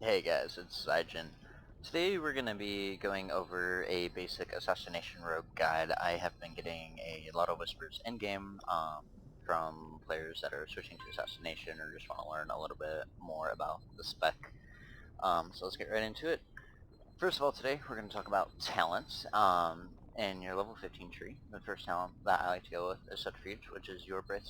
Hey guys, it's Xaijen. Today we're going to be going over a basic Assassination Rogue guide. I have been getting a lot of whispers in-game from players that are switching to Assassination or just want to learn a little bit more about the spec. So let's get right into it. First of all, today we're going to talk about talents. In your level 15 tree, the first talent that I like to go with is Subterfuge, which is your breath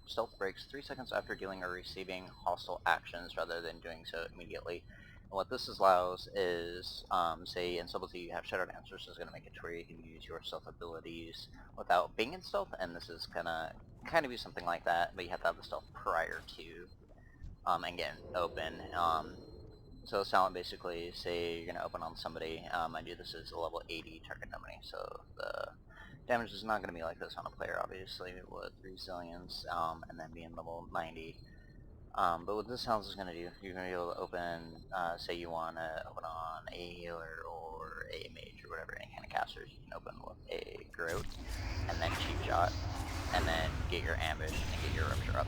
stealth breaks 3 seconds after dealing or receiving hostile actions rather than doing so immediately. And what this allows is, say in Subtlety you have Shadow Dancer, so it's going to make it to where you can use your stealth abilities without being in stealth, and this is gonna kind of be something like that, but you have to have the stealth prior to and get open. So this talent basically, say you're going to open on somebody, mind you this is a level 80 target enemy, so the damage is not going to be like this on a player obviously with resilience, and then being level 90. But what this talent is going to do, you're going to be able to open, say you want to open on a healer or a mage or whatever, any kind of casters, you can open with a Groat, and then cheap shot, and then get your ambush and get your rupture up.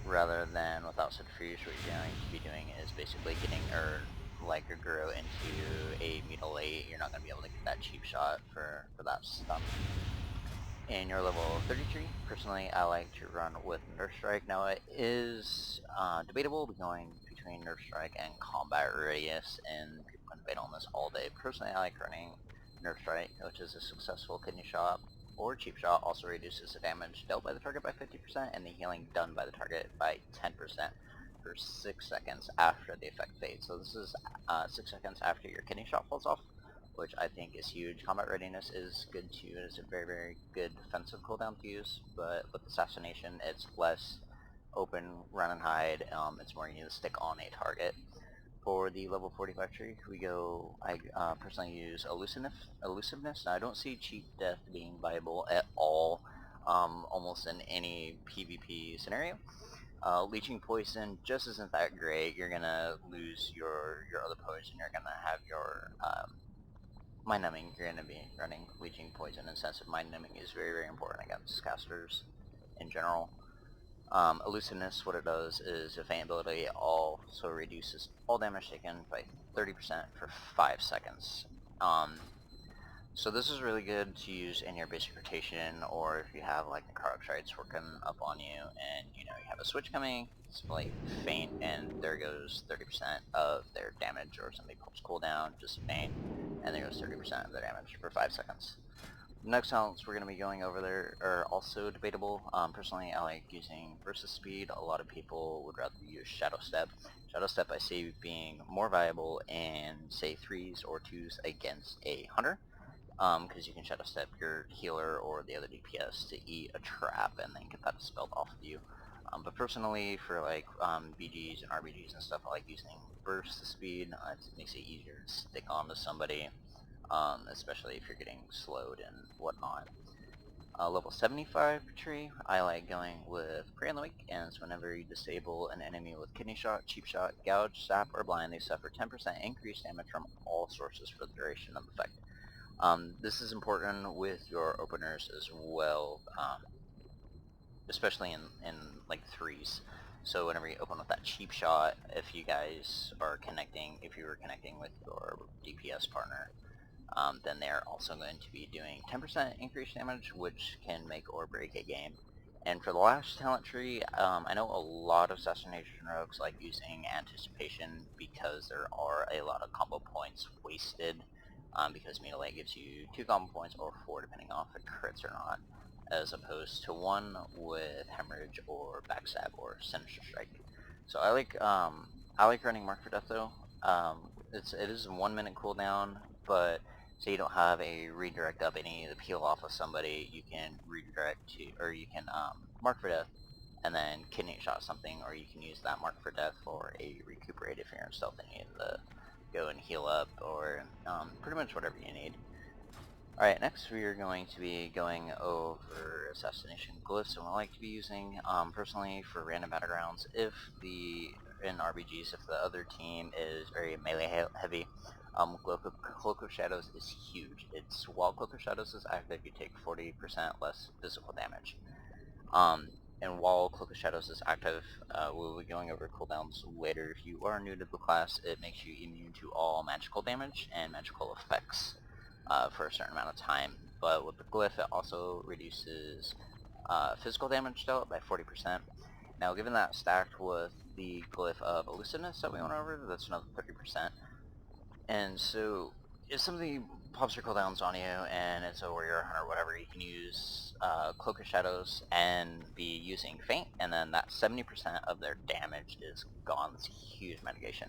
Rather than without subterfuge, what you're going to be doing is basically getting like a grow into a mutilate. You're not going to be able to get that cheap shot for that stuff. In your level 33, personally I like to run with Nerf Strike. Now it is debatable going between Nerf Strike and Combat Radius, and people can debate on this all day. Personally I like running Nerf Strike, which is a successful kidney shot or cheap shot, also reduces the damage dealt by the target by 50% and the healing done by the target by 10% for 6 seconds after the effect fades. So this is 6 seconds after your kidney shot falls off, which I think is huge. Combat Readiness is good too. It is a very, very good defensive cooldown to use, but with Assassination it's less open, run and hide. It's more you need to stick on a target. For the level 45 tree, I personally use Elusiveness. Now, I don't see Cheat Death being viable at all, almost in any PvP scenario. Leeching Poison just isn't that great. You're gonna lose your other poison. You're gonna have your Mind Numbing. You're gonna be running Leeching Poison, and sense of Mind Numbing is very, very important against casters in general. Elusiveness, what it does is a feint ability also reduces all damage taken by 30% for 5 seconds. So this is really good to use in your basic rotation, or if you have like the Necrotic working up on you and you have a switch coming, it's like feint and there goes 30% of their damage, or somebody pops cooldown, just feint, and there goes 30% of their damage for 5 seconds. Next talents we're going to be going over there are also debatable. Personally, I like using Versus Speed. A lot of people would rather use Shadow Step. Shadow Step I see being more viable in, say, 3s or 2s against a Hunter, because you can Shadow Step your healer or the other DPS to eat a trap and then get that spelled off of you. But personally, for like BGs and RBGs and stuff, I like using Burst Speed. It makes it easier to stick onto somebody. Especially if you're getting slowed and whatnot. Level 75 tree, I like going with Prey on the Weak, and so whenever you disable an enemy with Kidney Shot, Cheap Shot, Gouge, Sap, or Blind, they suffer 10% increased damage from all sources for the duration of the effect. This is important with your openers as well, especially in like 3s. So whenever you open with that Cheap Shot, if you were connecting with your DPS partner, then they're also going to be doing 10% increased damage, which can make or break a game. And for the last talent tree, I know a lot of Assassination Rogues like using Anticipation because there are a lot of combo points wasted, because Mutilate gives you 2 combo points, or 4 depending on if it crits or not, as opposed to 1 with Hemorrhage or Backstab or Sinister Strike. So I like running Mark for Death though. It is a 1 minute cooldown, but say you don't have a redirect up and you need to peel off of somebody, you can redirect to, or you can Mark for Death and then kidney shot something, or you can use that Mark for Death for a recuperate if you're in stealth and you need to go and heal up, or pretty much whatever you need. Alright, next we are going to be going over Assassination Glyphs, and what I like to be using, personally, for random battlegrounds, in RBGs, if the other team is very melee heavy, Cloak of Shadows is huge. While Cloak of Shadows is active, you take 40% less physical damage. And while Cloak of Shadows is active, we'll be going over cooldowns later. If you are new to the class, it makes you immune to all magical damage and magical effects for a certain amount of time. But with the Glyph, it also reduces physical damage dealt by 40%. Now, given that stacked with the Glyph of Elusiveness that we went over, that's another 30%. And so, if somebody pops your cooldowns on you and it's a warrior hunter or whatever, you can use Cloak of Shadows and be using Feint, and then that 70% of their damage is gone. That's a huge mitigation.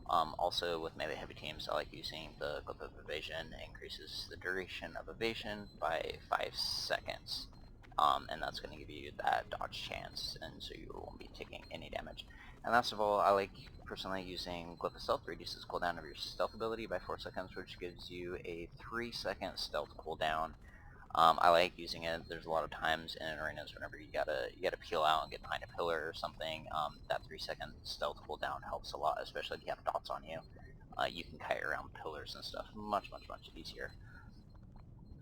Also, with melee heavy teams, I like using the Glyph of Evasion. It increases the duration of evasion by 5 seconds. And that's going to give you that dodge chance, and so you won't be taking any damage. And last of all, I like personally using Glyph of Stealth. Reduces cooldown of your stealth ability by 4 seconds, which gives you a 3-second stealth cooldown. I like using it. There's a lot of times in arenas whenever you gotta peel out and get behind a pillar or something. That 3-second stealth cooldown helps a lot, especially if you have dots on you. You can kite around pillars and stuff much easier.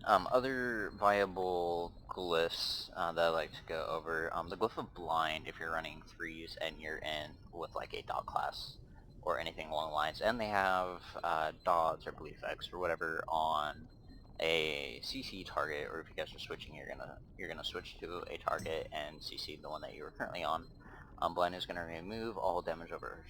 Other viable glyphs that I like to go over, the Glyph of Blind, if you're running 3s and you're in with like a dot class or anything along the lines, and they have dots or blue effects or whatever on a CC target, or if you guys are switching, you're gonna switch to a target and CC the one that you were currently on. Blind is gonna remove all damage over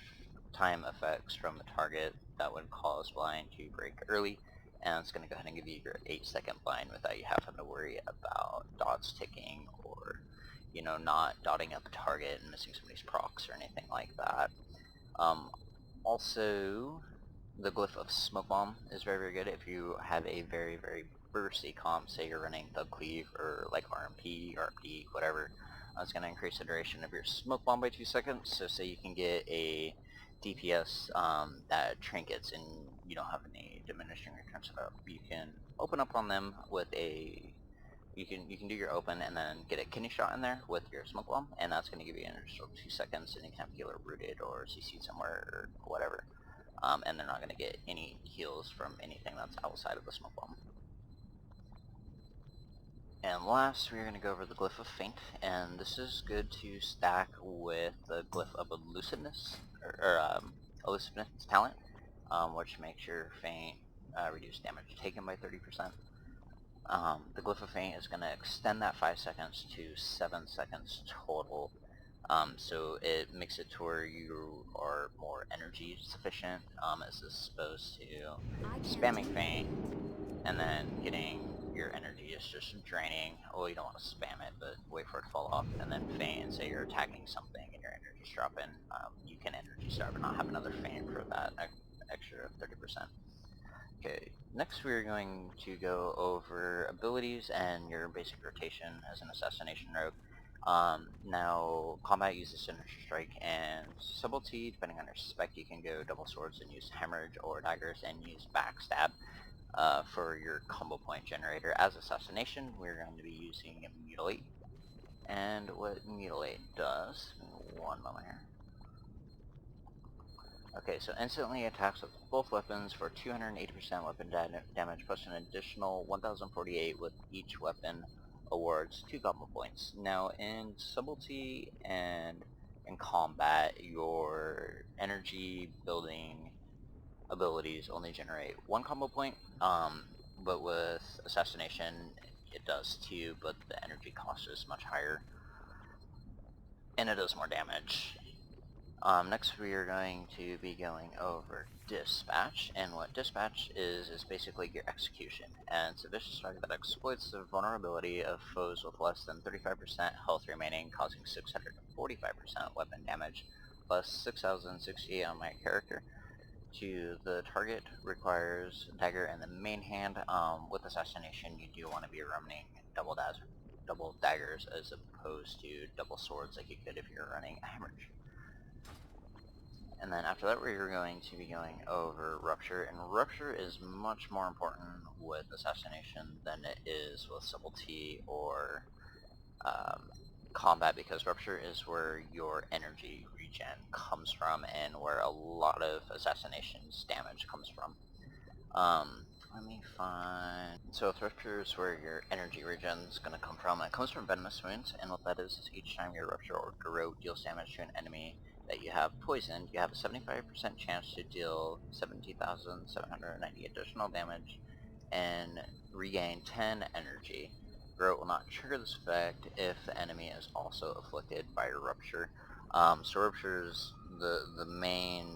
time effects from the target that would cause blind to break early, and it's going to go ahead and give you your 8-second blind without you having to worry about dots ticking or, you know, not dotting up a target and missing somebody's procs or anything like that. Also, the Glyph of Smoke Bomb is very good if you have a very bursty comp, say you're running the Glyph or like RMP, RMD, whatever. It's going to increase the duration of your Smoke Bomb by 2 seconds, so say you can get a DPS that trinkets and you don't have any diminishing return set up, you can open up on them with a you can do your open and then get a kidney shot in there with your smoke bomb, and that's going to give you an additional 2 seconds, and you can have healer rooted or CC'd somewhere or whatever, and they're not going to get any heals from anything that's outside of the smoke bomb. And last, we're going to go over the Glyph of Feint, and this is good to stack with the Glyph of Elusiveness, or Elusiveness talent, which makes your Feint reduce damage taken by 30%. The Glyph of Feint is going to extend that 5 seconds to 7 seconds total, so it makes it to where you are more energy sufficient, as opposed to spamming Feint and then getting your energy is just draining. Well, you don't want to spam it, but wait for it to fall off, and then feint, and say you're attacking something and your energy's dropping, you can energy starve and not have another feint for that extra 30%. Okay, next we're going to go over abilities and your basic rotation as an Assassination rogue. Now, combat uses Signature Strike and Subtlety. Depending on your spec, you can go double swords and use Hemorrhage, or daggers and use Backstab. For your combo point generator as Assassination, we're going to be using Mutilate. And what Mutilate does, one moment here. Okay, so instantly attacks with both weapons for 280% weapon damage plus an additional 1048 with each weapon, awards 2 combo points. Now in Subtlety and in combat, your energy building abilities only generate 1 combo point, but with Assassination it does 2, but the energy cost is much higher, and it does more damage. Next we are going to be going over Dispatch, and what Dispatch is basically your execution, and it's a vicious strike that exploits the vulnerability of foes with less than 35% health remaining, causing 645% weapon damage, plus 6068 on my character. To the target requires dagger in the main hand. With Assassination, you do want to be running double daggers as opposed to double swords like you could if you're running a hemorrhage. And then after that, we're going to be going over Rupture, and Rupture is much more important with Assassination than it is with Subtlety or combat, because Rupture is where your energy regen comes from and where a lot of Assassination's damage comes from. let me find... So Thrifter is where your energy regen is going to come from. It comes from Venomous Wounds, and what that is each time your Rupture or Garrote deals damage to an enemy that you have poisoned, you have a 75% chance to deal 17,790 additional damage and regain 10 energy. Garrote will not trigger this effect if the enemy is also afflicted by your Rupture. So Rupture is the main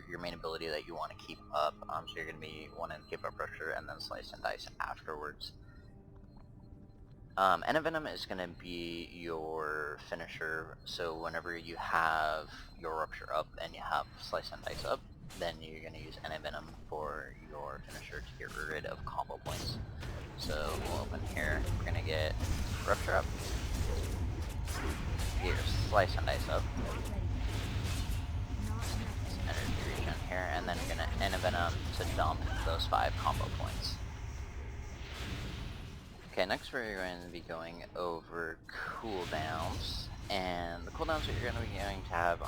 your main ability that you want to keep up. So you're going to be wanting to keep up Rupture and then Slice and Dice afterwards. Envenom is going to be your finisher, so whenever you have your Rupture up and you have Slice and Dice up, then you're going to use Envenom for your finisher to get rid of combo points. So we'll open here, we're going to get Rupture up, get your Slice and Dice up, energy regen here, and then you're going to Envenom to dump those 5 combo points. Okay, next we're going to be going over cooldowns, and the cooldowns that you're going to be going to have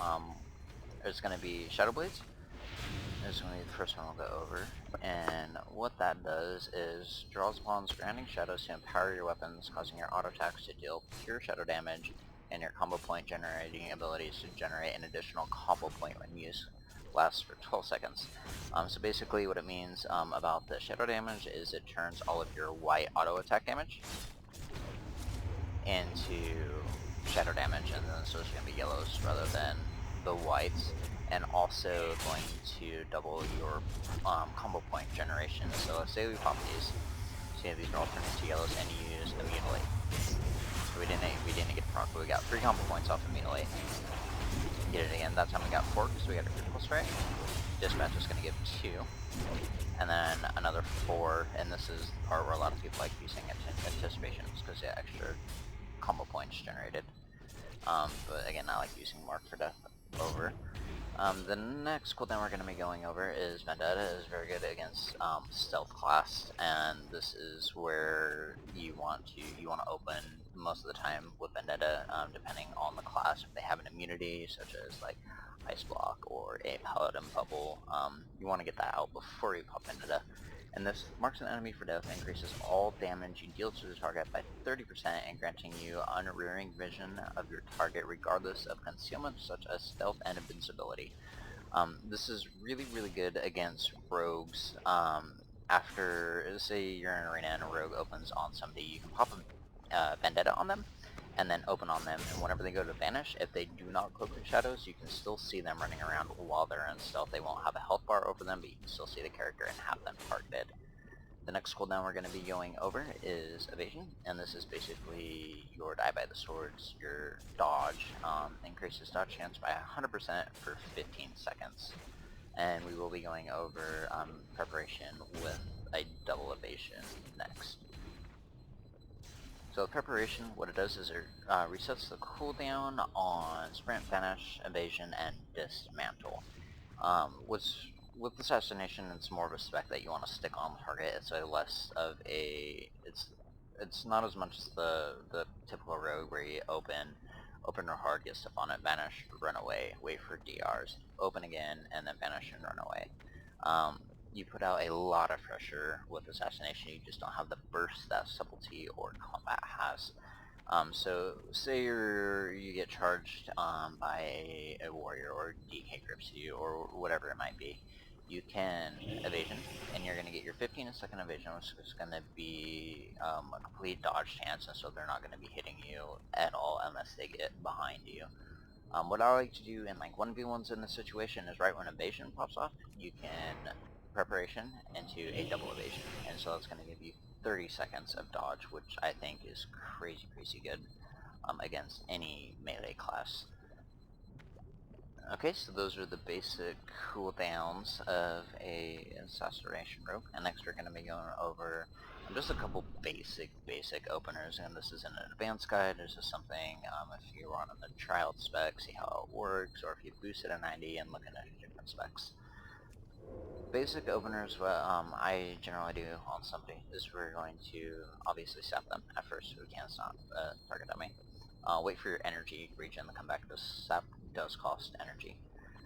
is going to be Shadow Blades. This is going to be the first one we'll go over, and what that does is draws upon surrounding shadows to empower your weapons, causing your auto attacks to deal pure shadow damage, and your combo point generating abilities to generate an additional combo point when used. Lasts for 12 seconds. So basically what it means about the shadow damage is it turns all of your white auto attack damage into shadow damage, and then so it's going to be yellows rather than the whites, and also going to double your combo point generation. So let's say we pop these, so these are all turned into yellows, and you use a Mutilate. So we didn't get proc, but we got 3 combo points off of Mutilate. Get it again. That time we got 4 because we got a critical strike. Dispatch is going to give 2, and then another 4. And this is the part where a lot of people like using anticipations because the extra combo points generated. But again, I like using Mark for Death over. The next cooldown we're going to be going over is Vendetta. Is very good against stealth class, and this is where you want to open most of the time with Vendetta, depending on the class. If they have an immunity, such as like Ice Block or a Paladin Bubble, you want to get that out before you pop Vendetta. And this marks an enemy for death, increases all damage you deal to the target by 30%, and granting you unrearing vision of your target regardless of concealment such as stealth and invincibility. This is really good against rogues. After, say you're in an arena and a rogue opens on somebody, you can pop a Vendetta on them, and then open on them, and whenever they go to vanish, if they do not cloak their shadows, you can still see them running around while they're in stealth. They won't have a health bar over them, but you can still see the character and have them targeted. The next cooldown we're going to be going over is Evasion, and this is basically your Die by the Swords, your dodge. Increases dodge chance by 100% for 15 seconds. And we will be going over preparation with a double evasion next. So preparation, what it does is it resets the cooldown on Sprint, Vanish, Evasion, and Dismantle. With Assassination, it's more of a spec that you want to stick on target. It's a less of a... It's not as much as the typical rogue where you open real hard, get stuff on it, vanish, run away, wait for DRs, open again, and then vanish and run away. You put out a lot of pressure with Assassination. You just don't have the burst that Subtlety or Combat has. So say you get charged by a warrior, or DK grips you, or whatever it might be. You can evasion, and you're going to get your 15-second evasion, which is going to be a complete dodge chance, and so they're not going to be hitting you at all unless they get behind you. What I like to do in like 1v1s in this situation is right when evasion pops off, you can preparation into a double evasion, and so it's going to give you 30 seconds of dodge, which I think is crazy good against any melee class. Okay, so those are the basic cooldowns of a Assassination rogue, and next we're going to be going over just a couple basic openers, and this isn't an advanced guide. This is something if you run on the trial spec, see how it works, or if you boost it at 90 and looking at different specs. Basic openers, what I generally do on somebody is we're going to obviously sap them at first so we can't stop target dummy. Wait for your energy regen to come back. This sap does cost energy.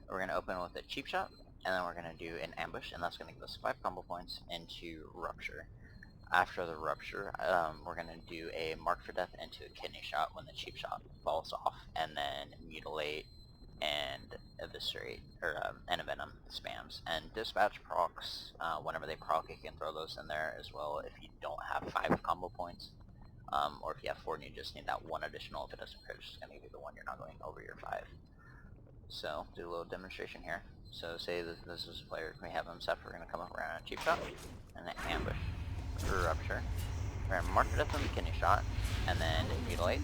We're going to open with a cheap shot. and then we're going to do an ambush, and that's going to give us 5 combo points into rupture. After the rupture, we're going to do a mark for death into a kidney shot when the cheap shot falls off, and then mutilate and eviscerate, or envenom spams. And dispatch procs, whenever they proc, you can throw those in there as well if you don't have 5 combo points. Or if you have 4 and you just need that one additional, if it doesn't crit, it's just going to give you the one you're not going over your 5. So, do a little demonstration here. So say this is a player, we have him set, we're going to come up around a cheap shot, and then ambush, rupture, we're going to mark for death on the kidney shot, and then mutilate,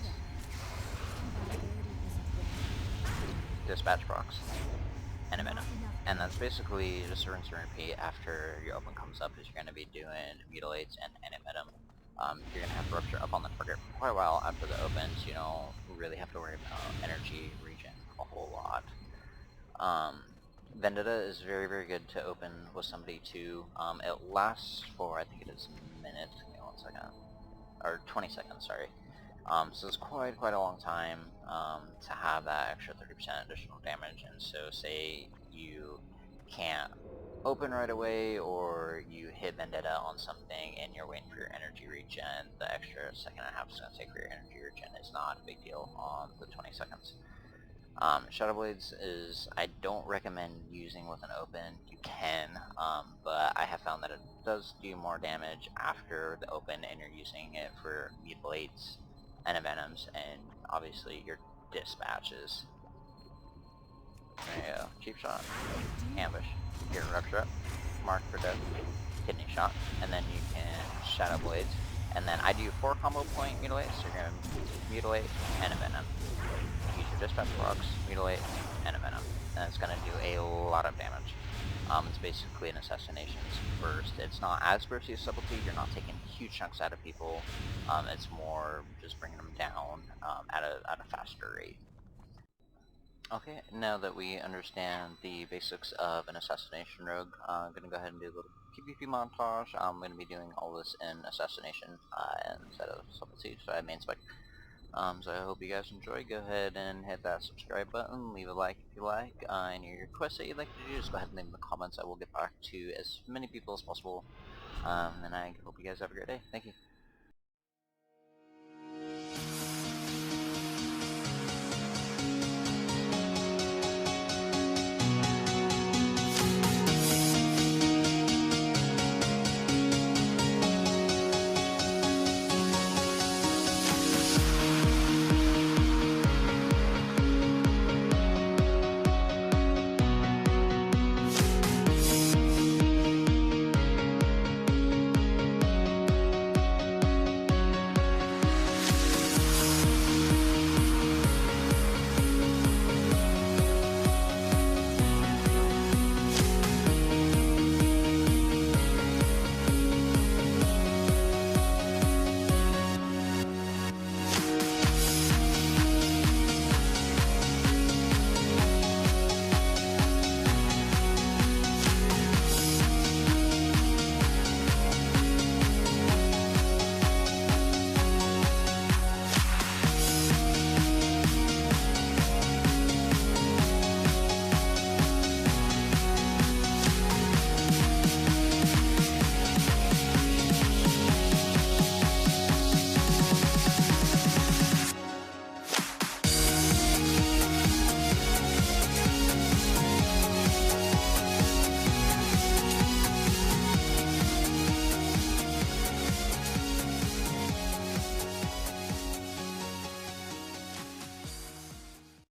dispatch procs, and envenom. And that's basically just rinse and repeat after your open comes up, is you're going to be doing mutilates and envenom. You're going to have rupture up on the target for quite a while after the open, so you don't really have to worry about energy regen a whole lot. Vendetta is very, very good to open with somebody too. It lasts for, I think it is minutes, give me 1 second, or 20 seconds, sorry. So it's quite a long time to have that extra 30% additional damage, and so say you can't open right away, or you hit Vendetta on something and you're waiting for your energy regen, the extra second and a half it's going to take for your energy regen is not a big deal on the 20 seconds. Shadow Blades is, I don't recommend using with an open. You can, but I have found that it does do more damage after the open and you're using it for mutilates and envenoms and obviously your dispatches. There you go. Cheap shot, ambush, get rupture up, mark for death, kidney shot, and then you can Shadow Blades. And then I do 4 combo point mutilates, so you're going to mutilate and envenom. Use your dispatch procs, mutilate, and envenom. And it's going to do a lot of damage. It's basically an Assassination's burst. It's not as bursty as Subtlety, you're not taking huge chunks out of people. It's more just bringing them down at a faster rate. Okay, now that we understand the basics of an Assassination rogue, I'm going to go ahead and do a little PvP montage. I'm going to be doing all this in Assassination instead of Subtlety, so I main spec. So I hope you guys enjoy. Go ahead and hit that subscribe button, leave a like if you like, any requests that you'd like to do, just go ahead and leave them in the comments. I will get back to as many people as possible, and I hope you guys have a great day. Thank you.